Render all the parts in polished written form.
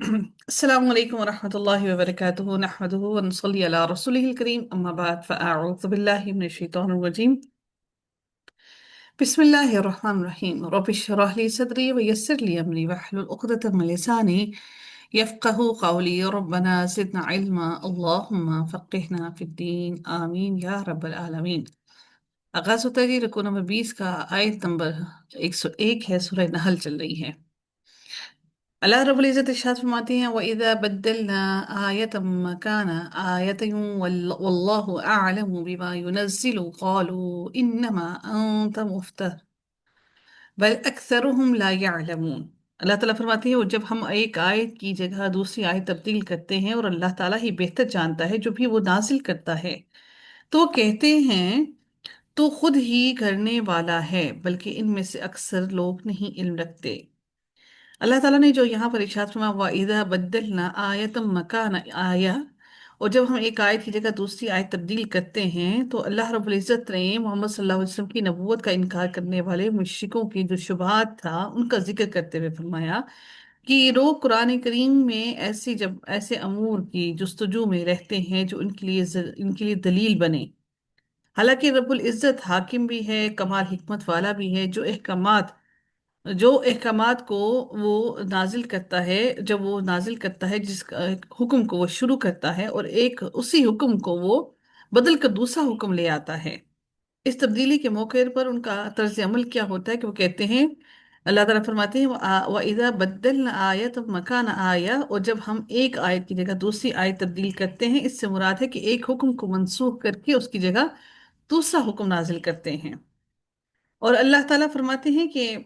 السلام عليكم ورحمة الله وبركاته نحمده ونصلي على رسوله الكريم أما بعد فأعوذ بالله من الشيطان الرجيم بسم الله الرحمن الرحيم رب اشرح لي صدري ويسر لي أمري واحلل عقدة من لساني يفقه قولي ربنا زدنا علما اللهم فقهنا في الدين آمين يا رب العالمين آغاز ہوتا ہے جی رکوع نمبر 20 کا آیت نمبر 101 ہے سورہ نحل چل رہی ہے اللہ رب العزت ارشاد فرماتے ہیں وَإِذَا بَدَّلْنَا آيَةً مَّكَانَ آيَةٍ وَاللَّهُ أَعْلَمُ بِمَا يُنَزِّلُ قَالُوا إِنَّمَا أَنتَ مُفْتَرٍ بَلْ أَكْثَرُهُمْ لَا يَعْلَمُونَ اللہ تعالیٰ فرماتے ہیں اور جب ہم ایک آیت کی جگہ دوسری آیت تبدیل کرتے ہیں اور اللہ تعالیٰ ہی بہتر جانتا ہے جو بھی وہ نازل کرتا ہے تو کہتے ہیں تو خود ہی کرنے والا ہے بلکہ ان میں سے اکثر لوگ نہیں علم رکھتے اللہ تعالیٰ نے جو یہاں پر ارشاد فرمایا وَإِذَا بَدَّلْنَا آیَةً مَّكَانَ آیَةٍ اور جب ہم ایک آیت کی جگہ دوسری آیت تبدیل کرتے ہیں تو اللہ رب العزت نے محمد صلی اللہ علیہ وسلم کی نبوت کا انکار کرنے والے مشرکوں کی جو شبہات تھا ان کا ذکر کرتے ہوئے فرمایا کہ یہ لوگ قرآن کریم میں جب ایسے امور کی جستجو میں رہتے ہیں جو ان کے لیے دلیل بنے حالانکہ رب العزت حاکم بھی ہے کمال حکمت والا بھی ہے جو احکامات کو وہ نازل کرتا ہے جب وہ نازل کرتا ہے جس حکم کو وہ شروع کرتا ہے اور ایک اسی حکم کو وہ بدل کر دوسرا حکم لے آتا ہے اس تبدیلی کے موقع پر ان کا طرز عمل کیا ہوتا ہے کہ وہ کہتے ہیں اللہ تعالیٰ فرماتے ہیں وَإِذَا بَدَّلْنَا آیَةً مَّكَانَ آیَةٍ اور جب ہم ایک آیت کی جگہ دوسری آیت تبدیل کرتے ہیں اس سے مراد ہے کہ ایک حکم کو منسوخ کر کے اس کی جگہ دوسرا حکم نازل کرتے ہیں اور اللہ تعالیٰ فرماتے ہیں کہ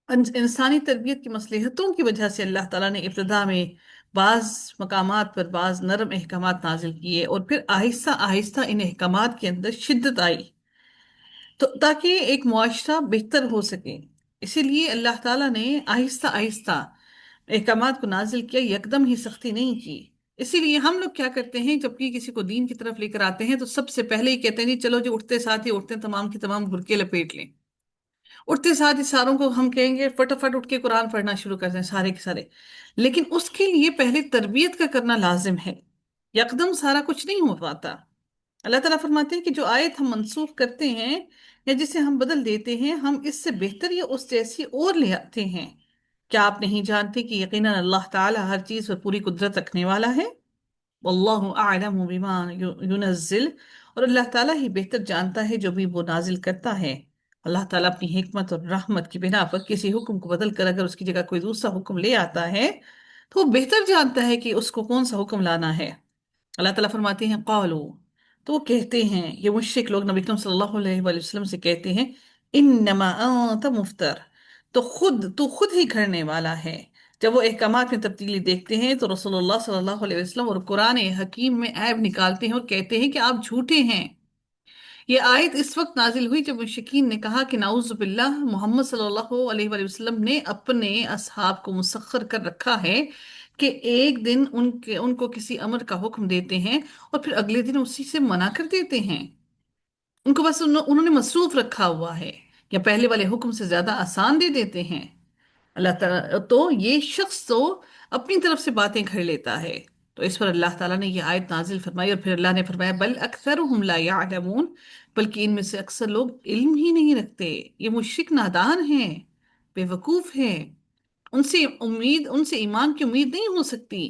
انسانی تربیت کی مصلحتوں کی وجہ سے اللہ تعالیٰ نے ابتدا میں بعض مقامات پر بعض نرم احکامات نازل کیے اور پھر آہستہ آہستہ ان احکامات کے اندر شدت آئی تو تاکہ ایک معاشرہ بہتر ہو سکے اسی لیے اللہ تعالیٰ نے آہستہ آہستہ احکامات کو نازل کیا یکدم ہی سختی نہیں کی اسی لیے ہم لوگ کیا کرتے ہیں جب بھی کسی کو دین کی طرف لے کر آتے ہیں تو سب سے پہلے ہی کہتے ہیں جی چلو جو اٹھتے ساتھ ہی اٹھتے ہیں تمام کی تمام برقعے لپیٹ لیں اٹھتے ساتھ ہی ساروں کو ہم کہیں گے فٹافٹ اٹھ کے قرآن پڑھنا شروع کر دیں سارے کے سارے لیکن اس کے لیے پہلے تربیت کا کرنا لازم ہے یکدم سارا کچھ نہیں ہو پاتا اللہ تعالیٰ فرماتے ہیں کہ جو آیت ہم منسوخ کرتے ہیں یا جسے ہم بدل دیتے ہیں ہم اس سے بہتر یا اس جیسی اور لے آتے ہیں کیا آپ نہیں جانتے کہ یقیناً اللہ تعالیٰ ہر چیز پر پوری قدرت رکھنے والا ہے واللہ اعلم بما ینزل اور اللہ تعالیٰ ہی بہتر جانتا ہے جو بھی وہ نازل کرتا ہے اللہ تعالیٰ اپنی حکمت اور رحمت کی بنا پر کسی حکم کو بدل کر اگر اس کی جگہ کوئی دوسرا حکم لے آتا ہے تو وہ بہتر جانتا ہے کہ اس کو کون سا حکم لانا ہے اللہ تعالیٰ فرماتے ہیں قالو تو وہ کہتے ہیں یہ مشرک لوگ نبی اکرم صلی اللہ علیہ وآلہ وسلم سے کہتے ہیں انما انت مفتر تو خود ہی گھڑنے والا ہے جب وہ احکامات میں تبدیلی دیکھتے ہیں تو رسول اللہ صلی اللہ علیہ وسلم اور قرآن حکیم میں عیب نکالتے ہیں اور کہتے ہیں کہ آپ جھوٹے ہیں یہ آیت اس وقت نازل ہوئی جب مشرکین نے کہا کہ نعوذ باللہ محمد صلی اللہ علیہ وآلہ وسلم نے اپنے اصحاب کو مسخر کر رکھا ہے کہ ایک دن ان کو کسی امر کا حکم دیتے ہیں اور پھر اگلے دن اسی سے منع کر دیتے ہیں ان کو بس انہوں نے مصروف رکھا ہوا ہے یا پہلے والے حکم سے زیادہ آسان دے دیتے ہیں اللہ تعالیٰ تو یہ شخص تو اپنی طرف سے باتیں گھڑ لیتا ہے تو اس پر اللہ تعالیٰ نے یہ آیت نازل فرمائی اور پھر اللہ نے فرمایا بل اکثرهم لا يعلمون بلکہ ان میں سے اکثر لوگ علم ہی نہیں رکھتے یہ مشرک نادان ہیں بے وقوف ہیں ان سے ایمان کی امید نہیں ہو سکتی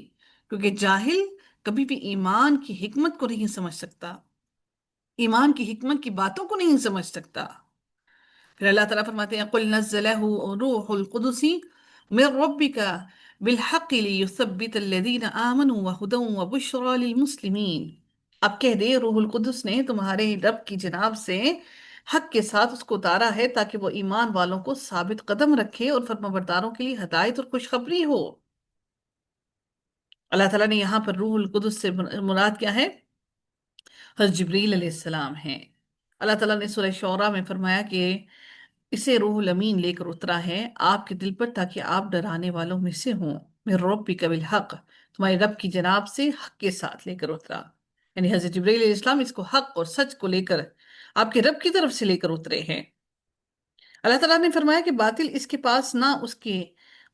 کیونکہ جاہل کبھی بھی ایمان کی حکمت کو نہیں سمجھ سکتا ایمان کی حکمت کی باتوں کو نہیں سمجھ سکتا پھر اللہ تعالیٰ فرماتے ہیں قل نزلہ روح القدس من ربک بالحق لیثبت الذین آمنوا وہدی وبشری للمسلمین اب کہہ دے روح القدس نے تمہارے رب کی جناب سے حق کے ساتھ اس کو اتارا ہے تاکہ وہ ایمان والوں کو ثابت قدم رکھے اور فرمانبرداروں کے لیے ہدایت اور خوشخبری ہو اللہ تعالیٰ نے یہاں پر روح القدس سے مراد کیا ہے حضرت جبریل علیہ السلام ہیں اللہ تعالیٰ نے سورہ شعراء میں فرمایا کہ اسے روح الامین لے کر اترا ہے آپ کے دل پر تاکہ آپ ڈرانے والوں میں سے ہوں میں ربک بالحق تمہارے رب کی جناب سے حق کے ساتھ لے کر اترا یعنی حضرت جبریل علیہ السلام اس کو حق اور سچ کو لے کر آپ کے رب کی طرف سے لے کر اترے ہیں اللہ تعالیٰ نے فرمایا کہ باطل اس کے پاس نہ اس کے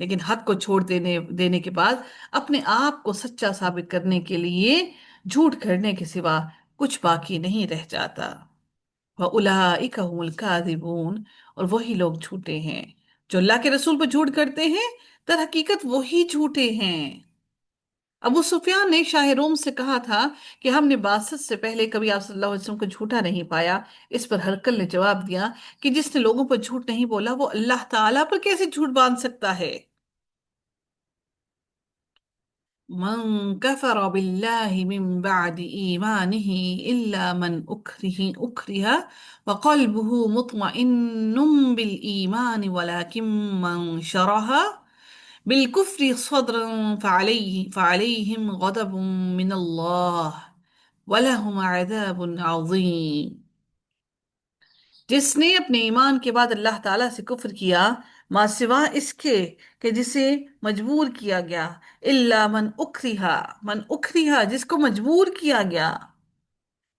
لیکن حق کو چھوڑ دینے دینے کے بعد اپنے آپ کو سچا ثابت کرنے کے لیے جھوٹ کرنے کے سوا کچھ باقی نہیں رہ جاتا۔ وَأُولَئِكَ هُمُ الْكَاذِبُونَ، اور وہی لوگ جھوٹے ہیں جو اللہ کے رسول پر جھوٹ کرتے ہیں، در حقیقت وہی جھوٹے ہیں۔ ابو سفیان نے شاہ روم سے کہا تھا کہ ہم نے بعثت سے پہلے کبھی آپ صلی اللہ علیہ وسلم کو جھوٹا نہیں پایا۔ اس پر ہرقل نے جواب دیا کہ جس نے لوگوں پر جھوٹ نہیں بولا وہ اللہ تعالیٰ پر کیسے جھوٹ باندھ سکتا ہے؟ من كفر بالله من بعد إيمانه إلا من أكره وقلبه مطمئن بالإيمان ولكن من شرح بالكفر صدرا فعليهم غضب من الله ولهم عذاب عظيم۔ جس نے اپنے ایمان کے بعد اللہ تعالیٰ سے کفر کیا، ما سوا اس کے کہ جسے مجبور کیا گیا، الا من اکرہا جس کو مجبور کیا گیا،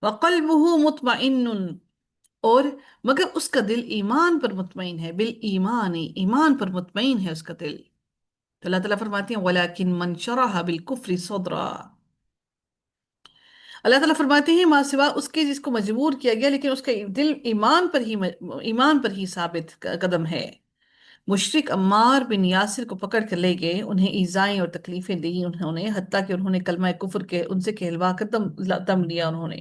وقلبہ مطمئن، اور مگر اس کا دل ایمان پر مطمئن ہے، بالایمان، ایمان پر مطمئن ہے اس کا دل۔ تو اللہ تعالیٰ فرماتے ہیں وَلَكِن مَنْ شَرَحَ بِالْكُفْرِ صَدْرًا، اللہ تعالیٰ فرماتے ہیں ماں سوا اس کے جس کو مجبور کیا گیا لیکن اس کا دل ایمان پر ہی ثابت قدم ہے۔ مشرک عمار بن یاسر کو پکڑ کر لے گئے، انہیں ایذائیں اور تکلیفیں دی انہوں نے، حتیٰ کہ انہوں نے کلمہ کفر کے ان سے کہلوا کر دم لیا انہوں نے۔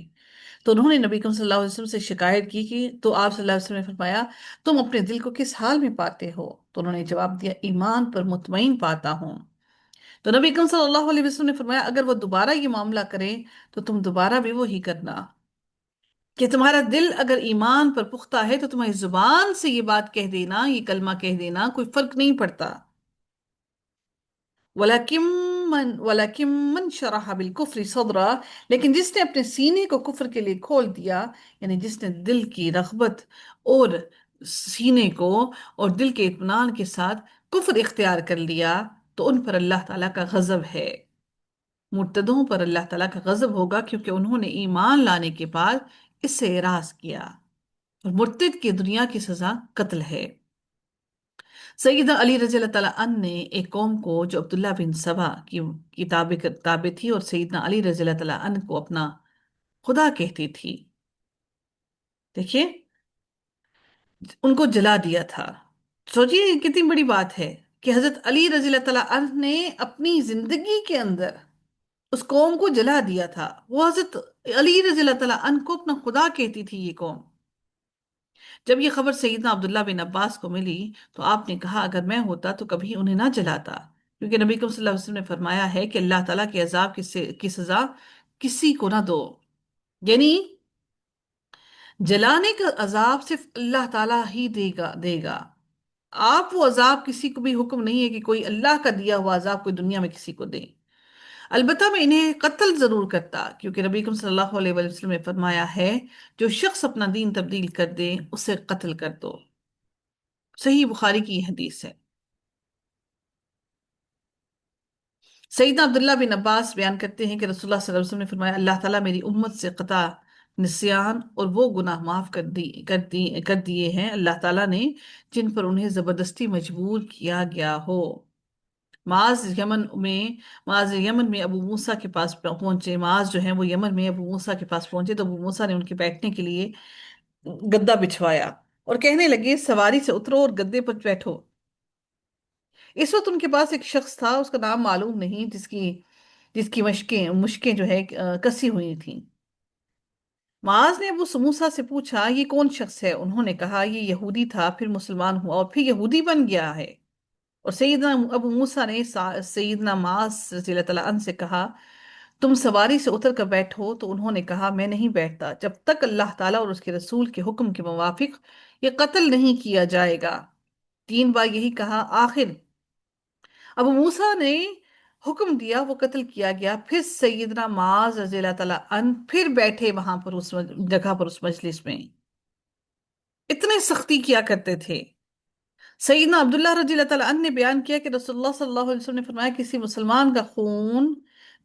تو انہوں نے نبی کریم صلی اللہ علیہ وسلم سے شکایت کی کہ تو آپ صلی اللہ علیہ وسلم نے فرمایا تم اپنے دل کو کس حال میں پاتے ہو؟ تو انہوں نے جواب دیا ایمان پر مطمئن پاتا ہوں۔ تو نبی اکرم صلی اللہ علیہ وسلم نے فرمایا اگر وہ دوبارہ یہ معاملہ کریں تو تم دوبارہ بھی وہی کرنا، کہ تمہارا دل اگر ایمان پر پختہ ہے تو تمہاری زبان سے یہ بات کہہ دینا، یہ کلمہ کہہ دینا کوئی فرق نہیں پڑتا۔ وَلَكِن مَّن شَرَحَ بِالْكُفْرِ صَدْرًا، لیکن جس نے اپنے سینے کو کفر کے لیے کھول دیا، یعنی جس نے دل کی رغبت اور سینے کو اور دل کے اطمینان کے ساتھ کفر اختیار کر لیا، تو ان پر اللہ تعالیٰ کا غضب ہے۔ مرتدوں پر اللہ تعالیٰ کا غضب ہوگا کیونکہ انہوں نے ایمان لانے کے بعد اس سے اعراض کیا، اور مرتد کی دنیا کی سزا قتل ہے۔ سیدہ علی رضی اللہ تعالیٰ عنہ نے ایک قوم کو جو عبداللہ بن سبا کی تابع تھی اور سیدنا علی رضی اللہ تعالیٰ عنہ کو اپنا خدا کہتی تھی، دیکھیے ان کو جلا دیا تھا۔ سوچیے یہ کتنی بڑی بات ہے کہ حضرت علی رضی اللہ تعالیٰ عنہ نے اپنی زندگی کے اندر اس قوم کو جلا دیا تھا۔ وہ حضرت علی رضی اللہ تعالیٰ عنہ کو اپنا خدا کہتی تھی یہ قوم۔ جب یہ خبر سیدنا عبداللہ بن عباس کو ملی تو آپ نے کہا اگر میں ہوتا تو کبھی انہیں نہ جلاتا، کیونکہ نبی کریم صلی اللہ علیہ وسلم نے فرمایا ہے کہ اللہ تعالیٰ کے عذاب کی سزا کسی کو نہ دو، یعنی جلانے کا عذاب صرف اللہ تعالیٰ ہی دے گا۔ آپ وہ عذاب کسی کو بھی حکم نہیں ہے کہ کوئی اللہ کا دیا ہوا عذاب کوئی دنیا میں کسی کو دے۔ البتہ میں انہیں قتل ضرور کرتا، کیونکہ نبی کریم صلی اللہ علیہ وسلم نے فرمایا ہے جو شخص اپنا دین تبدیل کر دے اسے قتل کر دو۔ صحیح بخاری کی یہ حدیث ہے۔ سیدنا عبداللہ بن عباس بیان کرتے ہیں کہ رسول اللہ صلی اللہ علیہ وسلم نے فرمایا اللہ تعالیٰ میری امت سے قطع نسیان اور وہ گناہ معاف کر دیے ہیں اللہ تعالیٰ نے جن پر انہیں زبردستی مجبور کیا گیا ہو۔ معاذ یمن میں ابو موسیٰ کے پاس پہنچے، معاذ جو ہیں وہ یمن میں ابو موسیٰ کے پاس پہنچے تو ابو موسیٰ نے ان کے بیٹھنے کے لیے گدا بچھوایا اور کہنے لگے سواری سے اترو اور گدے پر بیٹھو۔ اس وقت ان کے پاس ایک شخص تھا، اس کا نام معلوم نہیں، جس کی مشکیں جو ہے کسی ہوئی تھیں۔ معاذ نے ابو موسیٰ سے پوچھا یہ کون شخص ہے؟ انہوں نے کہا یہ یہودی تھا، پھر مسلمان ہوا اور پھر یہودی بن گیا ہے۔ اور سیدنا ابو موسیٰ نے سیدنا معاذ رضی اللہ تعالیٰ عنہ سے کہا تم سواری سے اتر کر بیٹھو، تو انہوں نے کہا میں نہیں بیٹھتا جب تک اللہ تعالیٰ اور اس کے رسول کے حکم کے موافق یہ قتل نہیں کیا جائے گا۔ 3 بار یہی کہا، آخر ابو موسیٰ نے حکم دیا، وہ قتل کیا گیا۔ پھر سیدنا معاذ رضی اللہ تعالیٰ عنہ پھر بیٹھے وہاں پر اس جگہ پر اس مجلس میں، اتنے سختی کیا کرتے تھے۔ سیدنا عبداللہ رضی اللہ تعالیٰ عنہ نے بیان کیا کہ رسول اللہ صلی اللہ علیہ وسلم نے فرمایا کسی مسلمان کا خون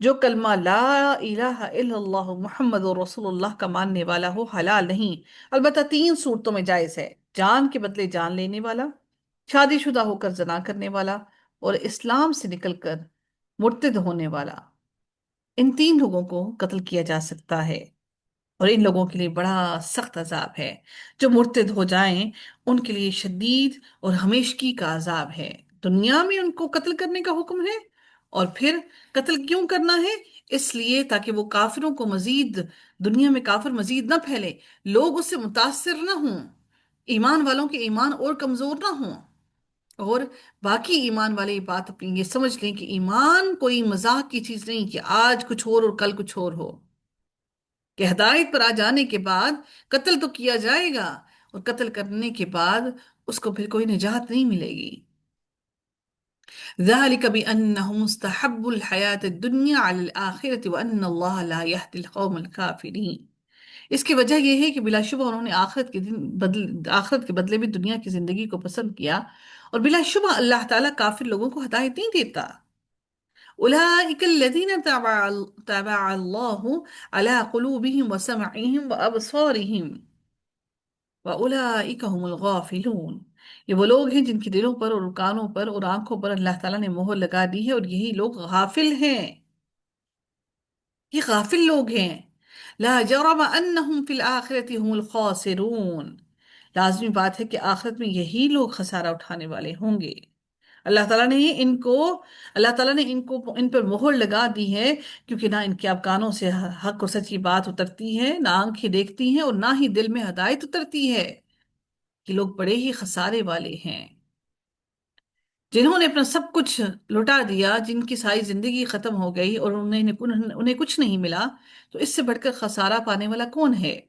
جو کلمہ لا الہ الا اللہ محمد رسول اللہ کا ماننے والا ہو حلال نہیں، البتہ 3 صورتوں میں جائز ہے: جان کے بدلے جان لینے والا، شادی شدہ ہو کر زنا کرنے والا، اور اسلام سے نکل کر مرتد ہونے والا، ان تین لوگوں کو قتل کیا جا سکتا ہے، اور ان لوگوں کے لیے بڑا سخت عذاب ہے۔ جو مرتد ہو جائیں ان کے لیے شدید اور ہمیشگی کا عذاب ہے۔ دنیا میں ان کو قتل کرنے کا حکم ہے، اور پھر قتل کیوں کرنا ہے؟ اس لیے تاکہ وہ کافروں کو مزید، دنیا میں کافر مزید نہ پھیلے، لوگ اس سے متاثر نہ ہوں، ایمان والوں کے ایمان اور کمزور نہ ہوں، اور باقی ایمان والے یہ بات اپنی یہ سمجھ لیں کہ ایمان کوئی مذاق کی چیز نہیں کہ آج کچھ اور کل کچھ اور ہو، کہ ہدایت پر آ جانے کے بعد قتل تو کیا جائے گا، اور قتل کرنے کے بعد اس کو پھر کوئی نجات نہیں ملے گی۔ ذَلِكَ بِأَنَّهُمْ اسْتَحَبُّوا الْحَيَاةَ الدُّنْيَا عَلَى الْآخِرَةِ وَأَنَّ اللَّهَ لَا يَهْدِي الْقَوْمَ الْكَافِرِينَ۔ اس کی وجہ یہ ہے کہ بلا شبہ انہوں نے آخرت کے بدلے میں دنیا کی زندگی کو پسند کیا، اور بلا شبہ اللہ تعالیٰ کافر لوگوں کو ہدایت نہیں دیتا۔ أولئك الذين طبع الله على قلوبهم وسمعهم وأبصارهم وأولئك هم الغافلون۔ یہ وہ لوگ ہیں جن کے دلوں پر اور کانوں پر اور آنکھوں پر اللہ تعالیٰ نے مہر لگا دی ہے، اور یہی لوگ غافل ہیں، یہ غافل لوگ ہیں۔ لا جرم انہم فی الآخرة هم الخاسرون، لازمی بات ہے کہ آخرت میں یہی لوگ خسارہ اٹھانے والے ہوں گے۔ اللہ تعالیٰ نے ان کو اللہ تعالیٰ نے ان پر مہر لگا دی ہے، کیونکہ نہ ان کے اب کانوں سے حق اور سچی بات اترتی ہے، نہ آنکھیں دیکھتی ہیں، اور نہ ہی دل میں ہدایت اترتی ہے۔ کہ لوگ بڑے ہی خسارے والے ہیں، جنہوں نے اپنا سب کچھ لٹا دیا، جن کی ساری زندگی ختم ہو گئی اور انہیں کچھ نہیں ملا، تو اس سے بڑھ کر خسارہ پانے والا کون ہے؟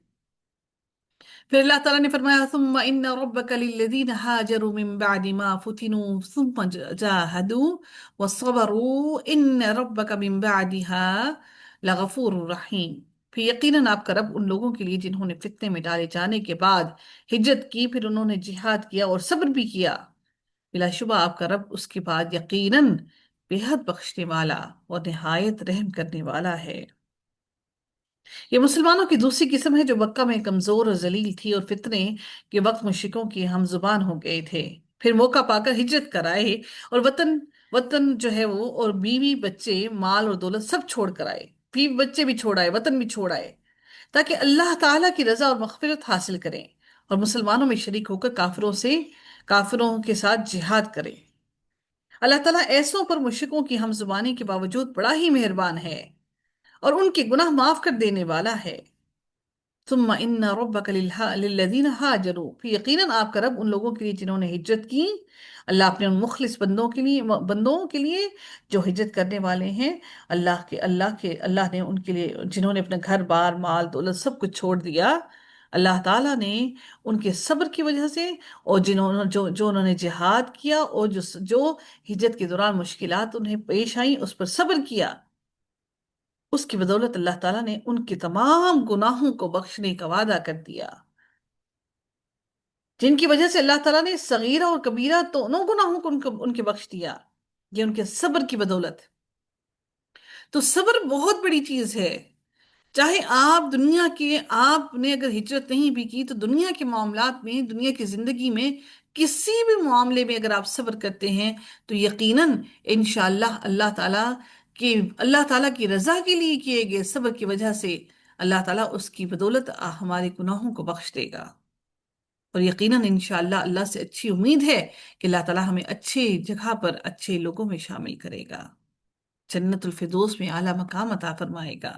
پھر اللہ تعالیٰ نے فرمایا ثم ان ربک للذین ہاجروا من بعد ما فتنوا ثم جاہدوا وصبروا ان ربک من بعدها لغفور رحیم۔ پھر یقیناً آپ کا رب ان لوگوں کے لیے جنہوں نے فتنے میں ڈالے جانے کے بعد ہجرت کی، پھر انہوں نے جہاد کیا اور صبر بھی کیا، بلا شبہ آپ کا رب اس کے بعد یقیناً بے حد بخشنے والا اور نہایت رحم کرنے والا ہے۔ یہ مسلمانوں کی دوسری قسم ہے جو مکہ میں کمزور اور ذلیل تھی، اور فتنے کے وقت مشرکوں کی ہم زبان ہو گئے تھے، پھر موقع پا کر ہجرت کر آئے، اور وطن جو ہے وہ، اور بیوی بچے مال اور دولت سب چھوڑ کر آئے، بیوی بچے بھی چھوڑ آئے، وطن بھی چھوڑ آئے، تاکہ اللہ تعالیٰ کی رضا اور مغفرت حاصل کریں، اور مسلمانوں میں شریک ہو کر کافروں کے ساتھ جہاد کریں۔ اللہ تعالیٰ ایسوں پر مشرکوں کی ہم زبانی کے باوجود بڑا ہی مہربان ہے، اور ان کے گناہ معاف کر دینے والا ہے۔ ثم ان ربک للذین ہاجروا، پھر یقیناً آپ کا رب ان لوگوں کے لیے جنہوں نے ہجرت کی، اللہ اپنے ان مخلص بندوں کے لیے جو ہجرت کرنے والے ہیں، اللہ نے ان کے لیے جنہوں نے اپنا گھر بار مال دولت سب کچھ چھوڑ دیا، اللہ تعالیٰ نے ان کے صبر کی وجہ سے، اور جو انہوں نے جہاد کیا، اور جو ہجرت کے دوران مشکلات انہیں پیش آئیں اس پر صبر کیا، اس کی بدولت اللہ تعالیٰ نے ان کے تمام گناہوں کو بخشنے کا وعدہ کر دیا، جن کی وجہ سے اللہ تعالیٰ نے صغیرہ اور کبیرہ دونوں گناہوں کو ان کے بخش دیا، یہ ان کے صبر کی بدولت۔ تو صبر بہت بڑی چیز ہے، چاہے آپ نے اگر ہجرت نہیں بھی کی تو دنیا کے معاملات میں، دنیا کی زندگی میں کسی بھی معاملے میں اگر آپ صبر کرتے ہیں تو یقیناً انشاءاللہ اللہ تعالیٰ کی رضا کے لیے کیے گئے صبر کی وجہ سے اللہ تعالیٰ اس کی بدولت ہمارے گناہوں کو بخش دے گا، اور یقیناً انشاءاللہ اللہ سے اچھی امید ہے کہ اللہ تعالیٰ ہمیں اچھے جگہ پر اچھے لوگوں میں شامل کرے گا، جنت الفردوس میں اعلیٰ مقام عطا فرمائے گا۔